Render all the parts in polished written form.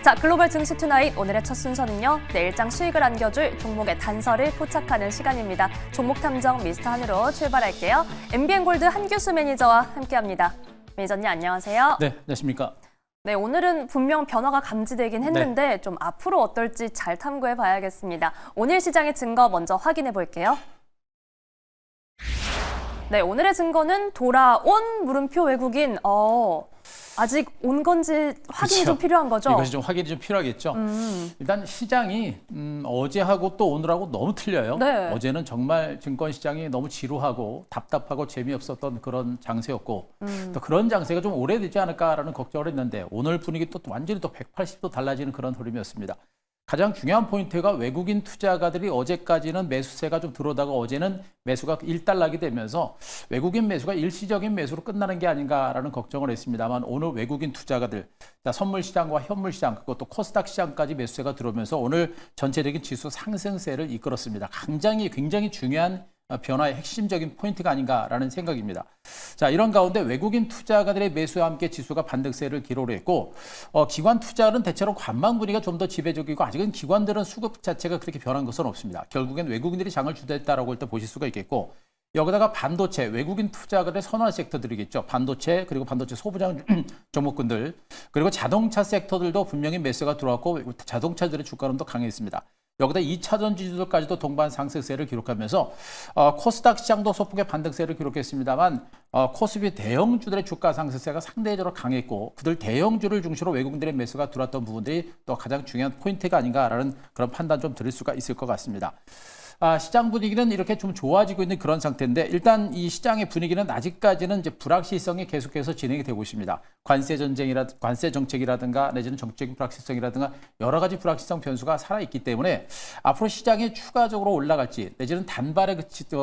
자, 글로벌 증시 투나잇 오늘의 첫 순서는요. 내일장 수익을 안겨줄 종목의 단서를 포착하는 시간입니다. 종목 탐정 미스터 한으로 출발할게요. MBN골드 한규수 매니저와 함께합니다. 매니저님 안녕하세요. 네, 안녕하십니까. 네, 오늘은 분명 변화가 감지되긴 했는데 네. 좀 앞으로 어떨지 잘 탐구해 봐야겠습니다. 오늘 시장의 증거 먼저 확인해 볼게요. 네, 오늘의 증거는 돌아온 물음표 외국인. 아직 온 건지 확인이 좀 필요한 거죠? 이것이 좀 확인이 좀 필요하겠죠. 일단 시장이 어제하고 또 오늘하고 너무 틀려요. 네. 어제는 정말 증권 시장이 너무 지루하고 답답하고 재미없었던 그런 장세였고 또 그런 장세가 좀 오래되지 않을까라는 걱정을 했는데 오늘 분위기 또 완전히 또 180도 달라지는 그런 흐름이었습니다. 가장 중요한 포인트가 외국인 투자가들이 어제까지는 매수세가 좀 들어오다가 어제는 매수가 일단락이 되면서 외국인 매수가 일시적인 매수로 끝나는 게 아닌가라는 걱정을 했습니다만 오늘 외국인 투자가들, 선물 시장과 현물 시장, 그것도 코스닥 시장까지 매수세가 들어오면서 오늘 전체적인 지수 상승세를 이끌었습니다. 굉장히 중요한 변화의 핵심적인 포인트가 아닌가라는 생각입니다. 자, 이런 가운데 외국인 투자가들의 매수와 함께 지수가 반등세를 기록을 했고 기관 투자는 대체로 관망 분위기가 좀 더 지배적이고 아직은 기관들은 수급 자체가 그렇게 변한 것은 없습니다. 결국엔 외국인들이 장을 주도했다라고 일단 보실 수가 있겠고 여기다가 반도체, 외국인 투자가들의 선호할 섹터들이겠죠. 반도체, 그리고 반도체 소부장 종목군들, 그리고 자동차 섹터들도 분명히 매수가 들어왔고 자동차들의 주가는 더 강했습니다. 여기다 2차전 지수들까지도 동반 상승세를 기록하면서 코스닥 시장도 소폭의 반등세를 기록했습니다만 코스피 대형주들의 주가 상승세가 상대적으로 강했고 그들 대형주를 중심으로 외국인들의 매수가 들어왔던 부분들이 또 가장 중요한 포인트가 아닌가라는 그런 판단 좀 드릴 수가 있을 것 같습니다. 시장 분위기는 이렇게 좀 좋아지고 있는 그런 상태인데 일단 이 시장의 분위기는 아직까지는 이제 불확실성이 계속해서 진행이 되고 있습니다. 관세 정책이라든가 내지는 정책적인 불확실성이라든가 여러 가지 불확실성 변수가 살아있기 때문에 앞으로 시장이 추가적으로 올라갈지 내지는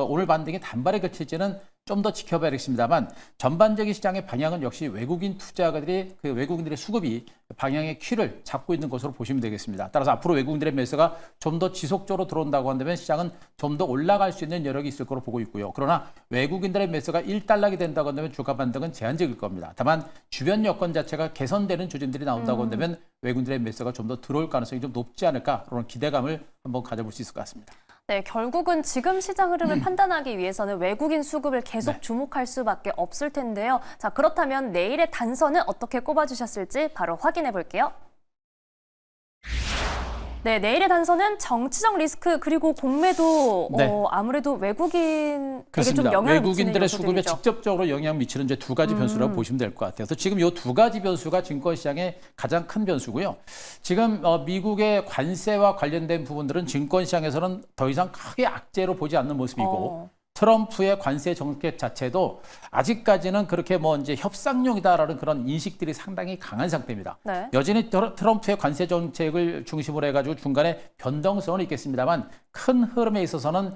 오늘 반등이 단발에 그칠지는 좀 더 지켜봐야겠습니다만 전반적인 시장의 방향은 역시 외국인 투자가들이 외국인들의 수급이 방향의 키를 잡고 있는 것으로 보시면 되겠습니다. 따라서 앞으로 외국인들의 매수가 좀 더 지속적으로 들어온다고 한다면 시장은 좀 더 올라갈 수 있는 여력이 있을 거로 보고 있고요. 그러나 외국인들의 매수가 일단락이 된다고 한다면 주가 반등은 제한적일 겁니다. 다만 주변 여건 자체가 개선되는 조짐들이 나온다고 한다면 외국인들의 매수가 좀 더 들어올 가능성이 좀 높지 않을까 그런 기대감을 한번 가져볼 수 있을 것 같습니다. 네, 결국은 지금 시장 흐름을 판단하기 위해서는 외국인 수급을 계속 주목할 수밖에 없을 텐데요. 자, 그렇다면 내일의 단서는 어떻게 꼽아주셨을지 바로 확인해 볼게요. 네, 내일의 단서는 정치적 리스크 그리고 공매도 아무래도 외국인에게 좀 영향을 미치는 외국인들의 수급에 요소들이죠. 직접적으로 영향을 미치는 이제 두 가지 변수라고 보시면 될 것 같아요. 그래서 지금 이 두 가지 변수가 증권 시장의 가장 큰 변수고요. 지금 미국의 관세와 관련된 부분들은 증권 시장에서는 더 이상 크게 악재로 보지 않는 모습이고 트럼프의 관세 정책 자체도 아직까지는 그렇게 이제 협상용이다라는 그런 인식들이 상당히 강한 상태입니다. 네. 여전히 트럼프의 관세 정책을 중심으로 해가지고 중간에 변동성은 있겠습니다만 큰 흐름에 있어서는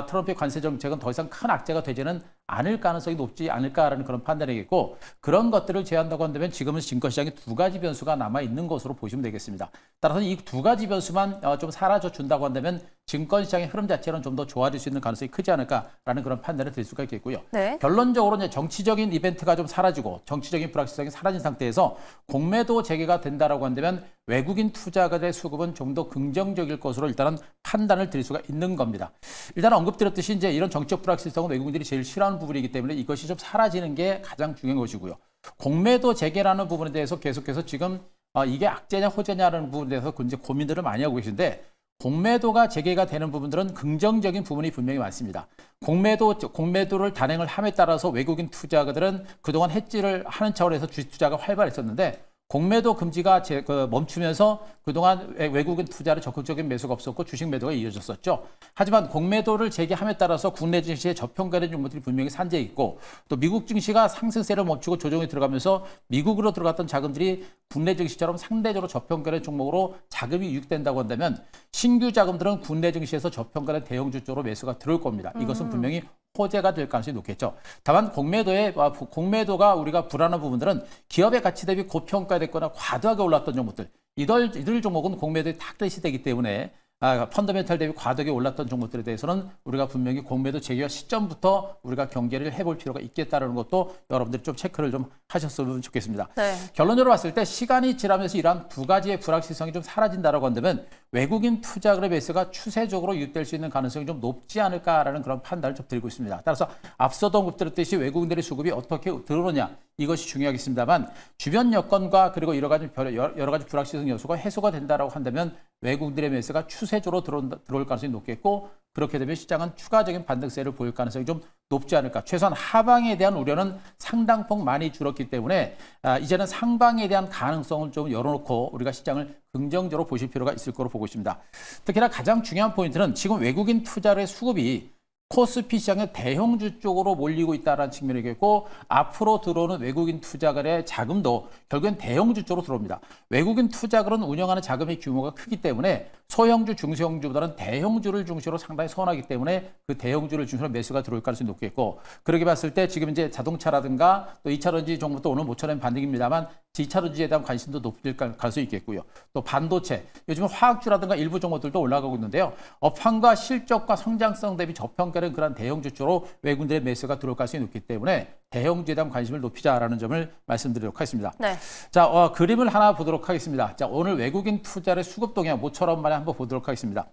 트럼프의 관세 정책은 더 이상 큰 악재가 되지는 않을 가능성이 높지 않을까라는 그런 판단이겠고 그런 것들을 제한다고 한다면 지금은 증권시장에 두 가지 변수가 남아있는 것으로 보시면 되겠습니다. 따라서 이 두 가지 변수만 좀 사라져 준다고 한다면 증권시장의 흐름 자체는 좀 더 좋아질 수 있는 가능성이 크지 않을까라는 그런 판단을 드릴 수가 있겠고요. 네. 결론적으로 이제 정치적인 이벤트가 좀 사라지고 정치적인 불확실성이 사라진 상태에서 공매도 재개가 된다라고 한다면 외국인 투자가들의 수급은 좀 더 긍정적일 것으로 일단은 판단을 드릴 수가 있는 겁니다. 일단 언급드렸듯이 이제 이런 정치적 불확실성은 외국인들이 제일 싫어하는 부분이기 때문에 이것이 좀 사라지는 게 가장 중요한 것이고요. 공매도 재개라는 부분에 대해서 계속해서 지금 이게 악재냐 호재냐라는 부분에 대해서 이제 고민들을 많이 하고 계신데 공매도가 재개가 되는 부분들은 긍정적인 부분이 분명히 많습니다. 공매도를 단행을 함에 따라서 외국인 투자가들은 그동안 해지를 하는 차원에서 주식 투자가 활발했었는데 공매도 금지가 멈추면서 그동안 외국인 투자를 적극적인 매수가 없었고 주식 매도가 이어졌었죠. 하지만 공매도를 재개함에 따라서 국내 증시의 저평가된 종목들이 분명히 산재해 있고 또 미국 증시가 상승세를 멈추고 조정에 들어가면서 미국으로 들어갔던 자금들이 국내 증시처럼 상대적으로 저평가된 종목으로 자금이 유입된다고 한다면 신규 자금들은 국내 증시에서 저평가된 대형주 쪽으로 매수가 들어올 겁니다. 이것은 분명히 호재가 될 가능성이 높겠죠. 다만 공매도가 우리가 불안한 부분들은 기업의 가치 대비 고평가됐거나 과도하게 올랐던 종목들 이들 종목은 공매도에 탁 대시되기 때문에 펀더멘탈 대비 과도하게 올랐던 종목들에 대해서는 우리가 분명히 공매도 재개와 시점부터 우리가 경계를 해볼 필요가 있겠다는 것도 여러분들이 좀 체크를 좀 하셨으면 좋겠습니다. 네. 결론적으로 봤을 때 시간이 지나면서 이러한 두 가지의 불확실성이 좀 사라진다라고 한다면 외국인 투자금의 매수가 추세적으로 유입될 수 있는 가능성이 좀 높지 않을까라는 그런 판단을 좀 드리고 있습니다. 따라서 앞서도 언급드렸듯이 외국인들의 수급이 어떻게 들어오느냐 이것이 중요하겠습니다만 주변 여건과 그리고 여러 가지 불확실성 요소가 해소가 된다라고 한다면 외국인들의 매수가 추세적으로 들어올 가능성이 높겠고 그렇게 되면 시장은 추가적인 반등세를 보일 가능성이 좀 높지 않을까. 최소한 하방에 대한 우려는 상당폭 많이 줄었기 때문에 이제는 상방에 대한 가능성을 좀 열어놓고 우리가 시장을 긍정적으로 보실 필요가 있을 거로 보고 있습니다. 특히나 가장 중요한 포인트는 지금 외국인 투자의 수급이 코스피 시장의 대형주 쪽으로 몰리고 있다는 측면이겠고 앞으로 들어오는 외국인 투자가의 자금도 결국엔 대형주 쪽으로 들어옵니다. 외국인 투자가는 운영하는 자금의 규모가 크기 때문에 소형주, 중소형주보다는 대형주를 중심으로 상당히 선호하기 때문에 그 대형주를 중심으로 매수가 들어올 가능성이 높겠고 그렇게 봤을 때 지금 이제 자동차라든가 또 2차전지 종목도 오늘 모처럼 반등입니다만 2차전지에 대한 관심도 높을 가능성이 있겠고요. 또 반도체, 요즘은 화학주라든가 일부 종목들도 올라가고 있는데요. 업황과 실적과 성장성 대비 저평가된 그런 대형주 쪽으로 외국인들의 매수가 들어올 가능성이 높기 때문에 대형주에 대한 관심을 높이자라는 점을 말씀드리도록 하겠습니다. 네. 자, 그림을 하나 보도록 하겠습니다. 자, 오늘 외국인 투자의 수급 동향 모처럼 만에 한번 보도록 하겠습니다.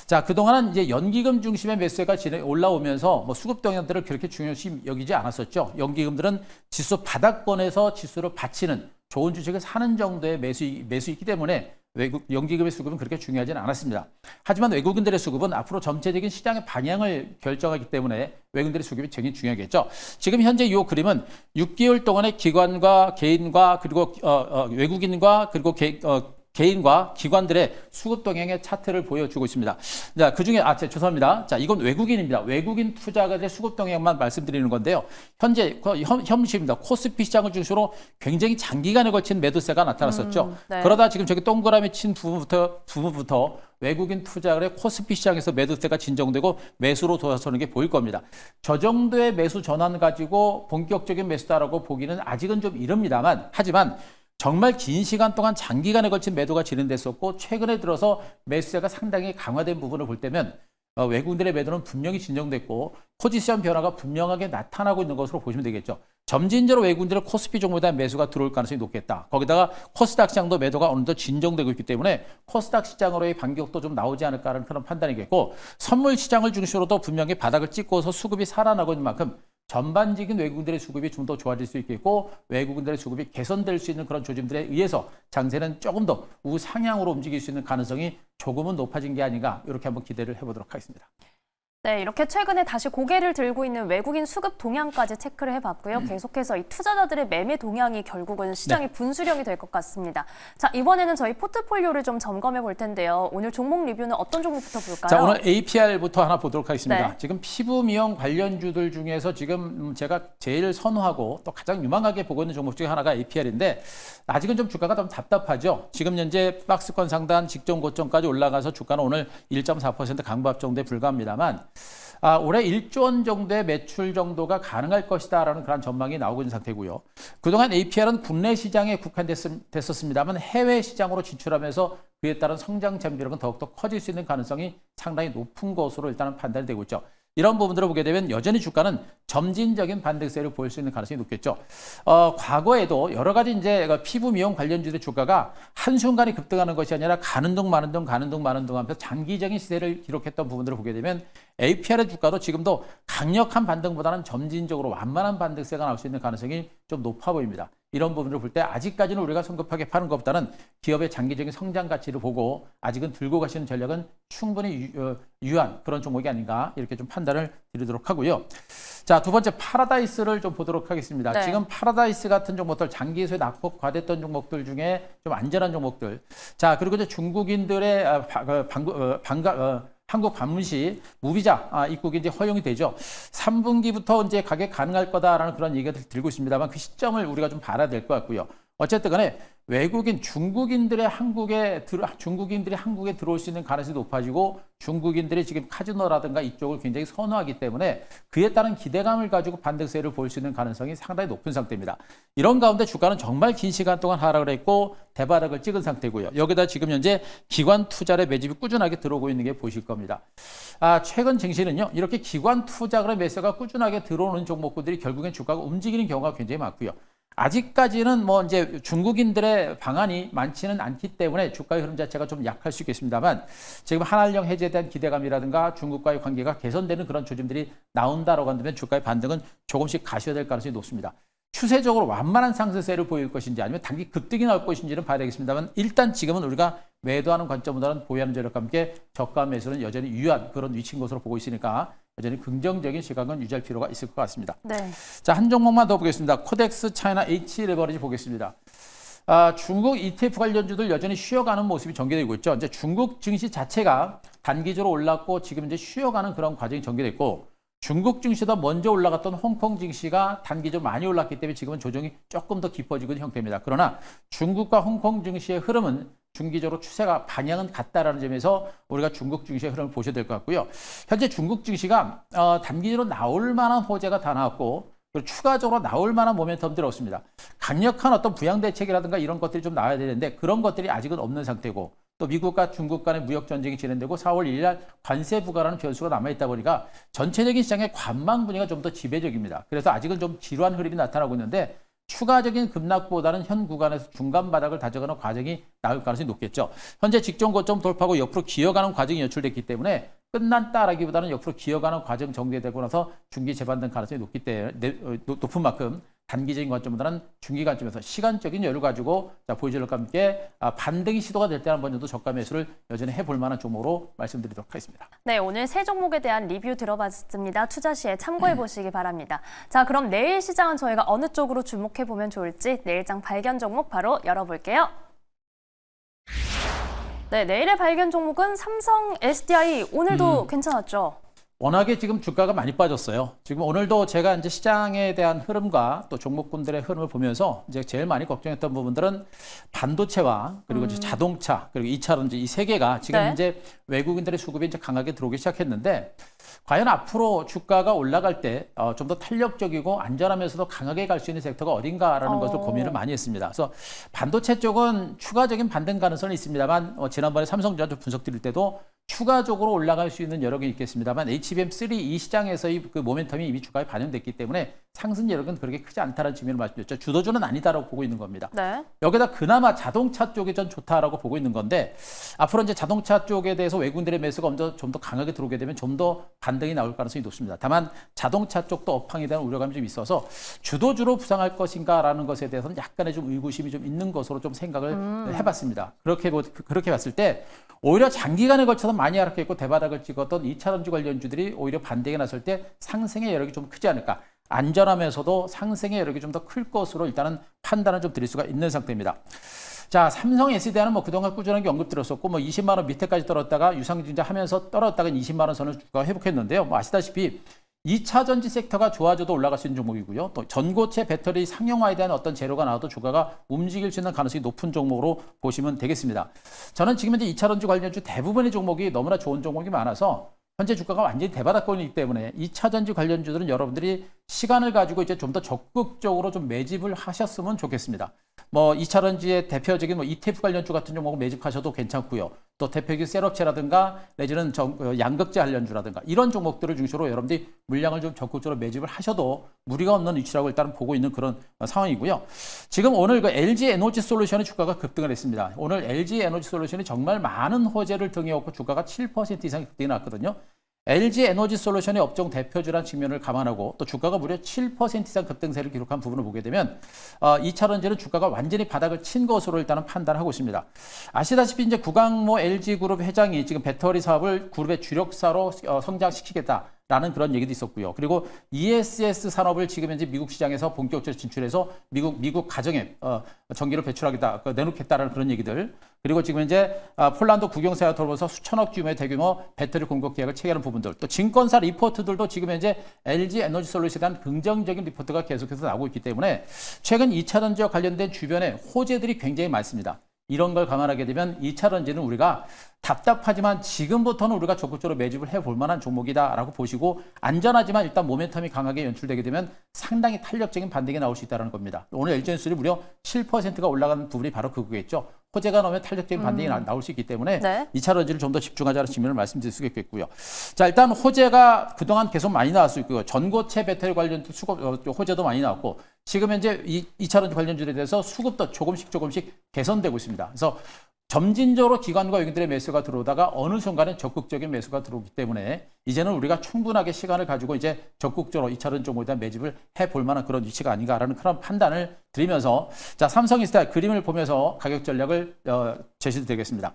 자, 그동안은 이제 연기금 중심의 매수가 올라오면서 뭐 수급 동향들을 그렇게 중요시 여기지 않았었죠. 연기금들은 지수 바닥권에서 지수를 받치는 좋은 주식을 사는 정도의 매수이기 때문에 연기금의 수급은 그렇게 중요하지는 않았습니다. 하지만 외국인들의 수급은 앞으로 전체적인 시장의 방향을 결정하기 때문에 외국인들의 수급이 굉장히 중요하겠죠. 지금 현재 이 그림은 6개월 동안의 기관과 개인과 그리고 외국인과 그리고 개인과 기관들의 수급 동향의 차트를 보여주고 있습니다. 자, 그중에 죄송합니다. 자, 이건 외국인입니다. 외국인 투자가들의 수급 동향만 말씀드리는 건데요. 현재 현실입니다. 코스피 시장을 중심으로 굉장히 장기간에 걸친 매도세가 나타났었죠. 네. 그러다 지금 저기 동그라미 친 부분부터 외국인 투자가의 코스피 시장에서 매도세가 진정되고 매수로 돌아서는 게 보일 겁니다. 저 정도의 매수 전환 가지고 본격적인 매수다라고 보기는 아직은 좀 이릅니다만 하지만 정말 긴 시간 동안 장기간에 걸친 매도가 진행됐었고 최근에 들어서 매수세가 상당히 강화된 부분을 볼 때면 외국인들의 매도는 분명히 진정됐고 포지션 변화가 분명하게 나타나고 있는 것으로 보시면 되겠죠. 점진적으로 외국인들의 코스피 종목에 대한 매수가 들어올 가능성이 높겠다. 거기다가 코스닥 시장도 매도가 어느 정도 진정되고 있기 때문에 코스닥 시장으로의 반격도 좀 나오지 않을까라는 그런 판단이겠고 선물 시장을 중심으로도 분명히 바닥을 찍고서 수급이 살아나고 있는 만큼 전반적인 외국인들의 수급이 좀 더 좋아질 수 있겠고 외국인들의 수급이 개선될 수 있는 그런 조짐들에 의해서 장세는 조금 더 우상향으로 움직일 수 있는 가능성이 조금은 높아진 게 아닌가 이렇게 한번 기대를 해보도록 하겠습니다. 네, 이렇게 최근에 다시 고개를 들고 있는 외국인 수급 동향까지 체크를 해봤고요. 계속해서 이 투자자들의 매매 동향이 결국은 시장의 분수령이 될 것 같습니다. 자, 이번에는 저희 포트폴리오를 좀 점검해 볼 텐데요. 오늘 종목 리뷰는 어떤 종목부터 볼까요? 자, 오늘 APR부터 하나 보도록 하겠습니다. 네. 지금 피부 미용 관련주들 중에서 지금 제가 제일 선호하고 또 가장 유망하게 보고 있는 종목 중에 하나가 APR인데 아직은 좀 주가가 좀 답답하죠. 지금 현재 박스권 상단 직전 고점까지 올라가서 주가는 오늘 1.4% 강보합 정도에 불과합니다만 올해 1조 원 정도의 매출 정도가 가능할 것이다라는 그런 전망이 나오고 있는 상태고요. 그동안 APR은 국내 시장에 국한됐었습니다만 해외 시장으로 진출하면서 그에 따른 성장 잠재력은 더욱더 커질 수 있는 가능성이 상당히 높은 것으로 일단은 판단이 되고 있죠. 이런 부분들을 보게 되면 여전히 주가는 점진적인 반등세를 보일 수 있는 가능성이 높겠죠. 과거에도 여러 가지 이제 피부 미용 관련주들의 주가가 한순간에 급등하는 것이 아니라 가는 둥 마는 둥 가는 둥 마는 둥 하면서 장기적인 시세를 기록했던 부분들을 보게 되면 APR의 주가도 지금도 강력한 반등보다는 점진적으로 완만한 반등세가 나올 수 있는 가능성이 좀 높아 보입니다. 이런 부분을 볼 때 아직까지는 우리가 성급하게 파는 것보다는 기업의 장기적인 성장 가치를 보고 아직은 들고 가시는 전략은 충분히 유효한 그런 종목이 아닌가 이렇게 좀 판단을 드리도록 하고요. 자, 두 번째 파라다이스를 좀 보도록 하겠습니다. 네. 지금 파라다이스 같은 종목들 장기에서 낙폭 과됐던 종목들 중에 좀 안전한 종목들. 자, 그리고 이제 중국인들의 한국 방문시 무비자 입국이 이제 허용이 되죠. 3분기부터 이제 가격 가능할 거다라는 그런 얘기가 들고 있습니다만 그 시점을 우리가 좀 봐야 될 것 같고요. 어쨌든 간에 외국인, 중국인들이 한국에 들어올 수 있는 가능성이 높아지고 중국인들이 지금 카지노라든가 이쪽을 굉장히 선호하기 때문에 그에 따른 기대감을 가지고 반등세를 보일 수 있는 가능성이 상당히 높은 상태입니다. 이런 가운데 주가는 정말 긴 시간 동안 하락을 했고 대바닥을 찍은 상태고요. 여기다 지금 현재 기관 투자의 매집이 꾸준하게 들어오고 있는 게 보실 겁니다. 최근 증시는요. 이렇게 기관 투자의 매수가 꾸준하게 들어오는 종목들이 결국엔 주가가 움직이는 경우가 굉장히 많고요. 아직까지는 뭐 이제 중국인들의 방안이 많지는 않기 때문에 주가의 흐름 자체가 좀 약할 수 있겠습니다만 지금 한한령 해제에 대한 기대감이라든가 중국과의 관계가 개선되는 그런 조짐들이 나온다라고 한다면 주가의 반등은 조금씩 가셔야 될 가능성이 높습니다. 추세적으로 완만한 상승세를 보일 것인지 아니면 단기 급등이 나올 것인지는 봐야 되겠습니다만 일단 지금은 우리가 매도하는 관점보다는 보유하는 전략과 함께 저가 매수는 여전히 유효한 그런 위치인 것으로 보고 있으니까 여전히 긍정적인 시각은 유지할 필요가 있을 것 같습니다. 네. 자, 한 종목만 더 보겠습니다. 코덱스 차이나 H 레버리지 보겠습니다. 중국 ETF 관련주들 여전히 쉬어가는 모습이 전개되고 있죠. 이제 중국 증시 자체가 단기적으로 올랐고 지금 이제 쉬어가는 그런 과정이 전개됐고 중국 증시보다 먼저 올라갔던 홍콩 증시가 단기적으로 많이 올랐기 때문에 지금은 조정이 조금 더 깊어지고 있는 형태입니다. 그러나 중국과 홍콩 증시의 흐름은 중기적으로 추세가 방향은 같다라는 점에서 우리가 중국 증시의 흐름을 보셔야 될 것 같고요. 현재 중국 증시가 단기적으로 나올 만한 호재가 다 나왔고 그리고 추가적으로 나올 만한 모멘텀들이 없습니다. 강력한 어떤 부양 대책이라든가 이런 것들이 좀 나와야 되는데 그런 것들이 아직은 없는 상태고 또 미국과 중국 간의 무역 전쟁이 진행되고 4월 1일 날 관세 부과라는 변수가 남아있다 보니까 전체적인 시장의 관망 분위기가 좀 더 지배적입니다. 그래서 아직은 좀 지루한 흐름이 나타나고 있는데 추가적인 급락보다는 현 구간에서 중간 바닥을 다져가는 과정이 나올 가능성이 높겠죠. 현재 직전 고점 돌파하고 옆으로 기어가는 과정이 연출됐기 때문에 끝났다라기보다는 옆으로 기어가는 과정 정리되고 나서 중기 재반등 가능성이 높기 때문에 높은 만큼 단기적인 관점보다는 중기 관점에서 시간적인 여유를 가지고 보유전력과 함께 반등이 시도가 될 때 한 번 정도 저가 매수를 여전히 해볼 만한 종목으로 말씀드리도록 하겠습니다. 네, 오늘 세 종목에 대한 리뷰 들어봤습니다. 투자 시에 참고해 보시기 바랍니다. 자, 그럼 내일 시장은 저희가 어느 쪽으로 주목해 보면 좋을지 내일장 발견 종목 바로 열어볼게요. 네, 내일의 발견 종목은 삼성 SDI 오늘도 괜찮았죠? 워낙에 지금 주가가 많이 빠졌어요. 지금 오늘도 제가 이제 시장에 대한 흐름과 또 종목군들의 흐름을 보면서 이제 제일 많이 걱정했던 부분들은 반도체와 그리고 이제 자동차 그리고 2차전지 이 세 개가 지금 네. 이제 외국인들의 수급이 이제 강하게 들어오기 시작했는데 과연 앞으로 주가가 올라갈 때 좀 더 탄력적이고 안전하면서도 강하게 갈 수 있는 섹터가 어딘가라는 것을 고민을 많이 했습니다. 그래서 반도체 쪽은 추가적인 반등 가능성이 있습니다만 지난번에 삼성전자 분석 드릴 때도 추가적으로 올라갈 수 있는 여력이 있겠습니다만 HBM3 이 시장에서의 그 모멘텀이 이미 주가에 반영됐기 때문에 상승 여력은 그렇게 크지 않다는 측면을 말씀드렸죠. 주도주는 아니다라고 보고 있는 겁니다. 네. 여기다 그나마 자동차 쪽이 전 좋다라고 보고 있는 건데 앞으로 이제 자동차 쪽에 대해서 외국인들의 매수가 좀 더 강하게 들어오게 되면 좀 더 반등이 나올 가능성이 높습니다. 다만 자동차 쪽도 업황에 대한 우려감이 좀 있어서 주도주로 부상할 것인가라는 것에 대해서는 약간의 좀 의구심이 좀 있는 것으로 좀 생각을 해봤습니다. 그렇게 봤을 때 오히려 장기간에 걸쳐서 많이 하락했고 대바닥을 찍었던 2차전지 관련주들이 오히려 반등에 나설 때 상승의 여력이 좀 크지 않을까. 안전하면서도 상승의 여력이 좀 더 클 것으로 일단은 판단을 좀 드릴 수가 있는 상태입니다. 자, 삼성 SDI는 뭐 그동안 꾸준하게 언급드렸었고 뭐 20만 원 밑에까지 떨어졌다가 유상증자 하면서 떨어졌다가 20만 원 선을 주가가 회복했는데요. 뭐 아시다시피 2차 전지 섹터가 좋아져도 올라갈 수 있는 종목이고요. 또 전고체 배터리 상용화에 대한 어떤 재료가 나와도 주가가 움직일 수 있는 가능성이 높은 종목으로 보시면 되겠습니다. 저는 지금 현재 2차 전지 관련주 대부분의 종목이 너무나 좋은 종목이 많아서 현재 주가가 완전히 대바닥권이기 때문에 2차 전지 관련주들은 여러분들이 시간을 가지고 이제 좀 더 적극적으로 좀 매집을 하셨으면 좋겠습니다. 뭐 2차 전지의 대표적인 뭐 ETF 관련주 같은 종목을 매집하셔도 괜찮고요. 또 대표적인 셋업체라든가 내지는 양극재 관련주라든가 이런 종목들을 중심으로 여러분들이 물량을 좀 적극적으로 매집을 하셔도 무리가 없는 위치라고 일단은 보고 있는 그런 상황이고요. 지금 오늘 그 LG 에너지 솔루션의 주가가 급등을 했습니다. 오늘 LG 에너지 솔루션이 정말 많은 호재를 등에 업고 주가가 7% 이상 급등이 났거든요. LG 에너지 솔루션의 업종 대표주라는 측면을 감안하고 또 주가가 무려 7% 이상 급등세를 기록한 부분을 보게 되면 2차전지는 주가가 완전히 바닥을 친 것으로 일단은 판단하고 있습니다. 아시다시피 이제 구강모 LG그룹 회장이 지금 배터리 사업을 그룹의 주력사로 성장시키겠다. 라는 그런 얘기도 있었고요. 그리고 ESS 산업을 지금 현재 미국 시장에서 본격적으로 진출해서 미국 가정에 전기를 배출하겠다, 내놓겠다라는 그런 얘기들. 그리고 지금 현재 폴란드 국영사와 더불어서 수천억 규모의 대규모 배터리 공급 계약을 체결하는 부분들. 또 증권사 리포트들도 지금 현재 LG 에너지 솔루션에 대한 긍정적인 리포트가 계속해서 나오고 있기 때문에 최근 2차 전지와 관련된 주변에 호재들이 굉장히 많습니다. 이런 걸 감안하게 되면 2차 전지는 우리가 답답하지만 지금부터는 우리가 적극적으로 매집을 해볼 만한 종목이다라고 보시고 안전하지만 일단 모멘텀이 강하게 연출되게 되면 상당히 탄력적인 반등이 나올 수 있다는 겁니다. 오늘 LG엔솔이 무려 7%가 올라가는 부분이 바로 그거겠죠. 호재가 나오면 탄력적인 반등이 나올 수 있기 때문에 네. 2차 전지를 좀 더 집중하자는 측면을 말씀드릴 수 있겠고요. 자, 일단 호재가 그동안 계속 많이 나왔을 거고요. 전고체 배터리 관련 호재도 많이 나왔고 지금 현재 2차 전지 관련주에 대해서 수급도 조금씩 개선되고 있습니다. 그래서 점진적으로 기관과 외국인들의 매수가 들어오다가 어느 순간에 적극적인 매수가 들어오기 때문에 이제는 우리가 충분하게 시간을 가지고 이제 적극적으로 2차 전지 종목에 대한 매집을 해볼 만한 그런 위치가 아닌가라는 그런 판단을 드리면서 자, 삼성에스테 그림을 보면서 가격 전략을 제시드리겠습니다.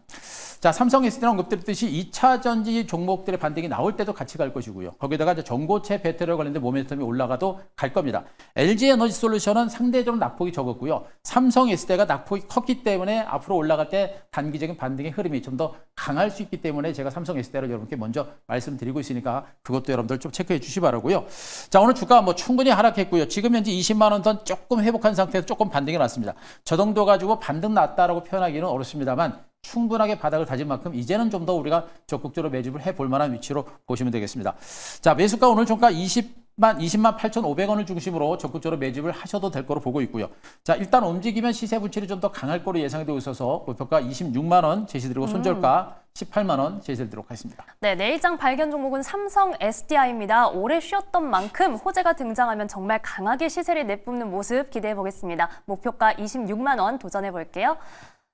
자, 삼성에스테는 언급드렸듯이 2차 전지 종목들의 반등이 나올 때도 같이 갈 것이고요. 거기다가 이제 전고체 배터리와 관련된 모멘텀이 올라가도 갈 겁니다. LG 에너지 솔루션은 상대적으로 낙폭이 적었고요. 삼성에스테가 낙폭이 컸기 때문에 앞으로 올라갈 때 단기적인 반등의 흐름이 좀 더 강할 수 있기 때문에 제가 삼성에스테를 여러분께 먼저 말씀드리고 있으니까 그것도 여러분들 좀 체크해 주시 바라고요. 자, 오늘 주가 뭐 충분히 하락했고요. 지금 현재 20만 원 선 조금 회복한 상태에서 조금 반등이 났습니다. 저 정도 가지고 반등 났다라고 표현하기는 어렵습니다만 충분하게 바닥을 다진 만큼 이제는 좀 더 우리가 적극적으로 매집을 해볼 만한 위치로 보시면 되겠습니다. 자, 매수가 오늘 종가 20만 8,500원을 중심으로 적극적으로 매집을 하셔도 될 거로 보고 있고요. 자, 일단 움직이면 시세 분출이 좀 더 강할 거로 예상되고 있어서 목표가 26만 원 제시드리고 손절가 18만 원 제시드리도록 하겠습니다. 네, 내일장 발견 종목은 삼성 SDI입니다. 오래 쉬었던 만큼 호재가 등장하면 정말 강하게 시세를 내뿜는 모습 기대해 보겠습니다. 목표가 26만 원 도전해 볼게요.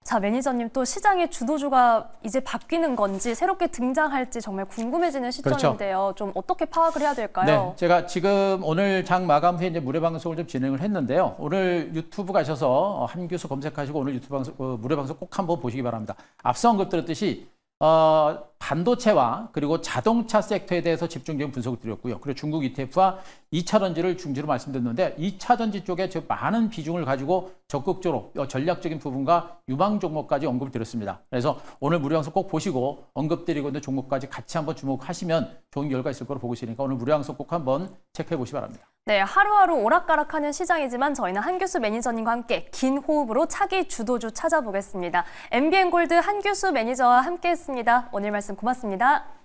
자, 매니저님 또 시장의 주도주가 이제 바뀌는 건지 새롭게 등장할지 정말 궁금해지는 시점인데요. 그렇죠. 좀 어떻게 파악을 해야 될까요? 네, 제가 지금 오늘 장 마감 후에 이제 무료 방송을 좀 진행을 했는데요. 오늘 유튜브 가셔서 한규수 검색하시고 오늘 유튜브 방송, 무료 방송 꼭 한번 보시기 바랍니다. 앞서 언급드렸듯이 반도체와 그리고 자동차 섹터에 대해서 집중적인 분석을 드렸고요. 그리고 중국 ETF와 2차 전지를 중지로 말씀드렸는데 2차 전지 쪽에 많은 비중을 가지고 적극적으로 전략적인 부분과 유망 종목까지 언급을 드렸습니다. 그래서 오늘 무료 방송 꼭 보시고 언급드리고 있는 종목까지 같이 한번 주목하시면 좋은 결과 있을 거로 보고 있으니까 오늘 무료 방송 꼭 한번 체크해 보시기 바랍니다. 네, 하루하루 오락가락하는 시장이지만 저희는 한규수 매니저님과 함께 긴 호흡으로 차기 주도주 찾아보겠습니다. MBN골드 한규수 매니저와 함께했습니다. 오늘 말씀 고맙습니다.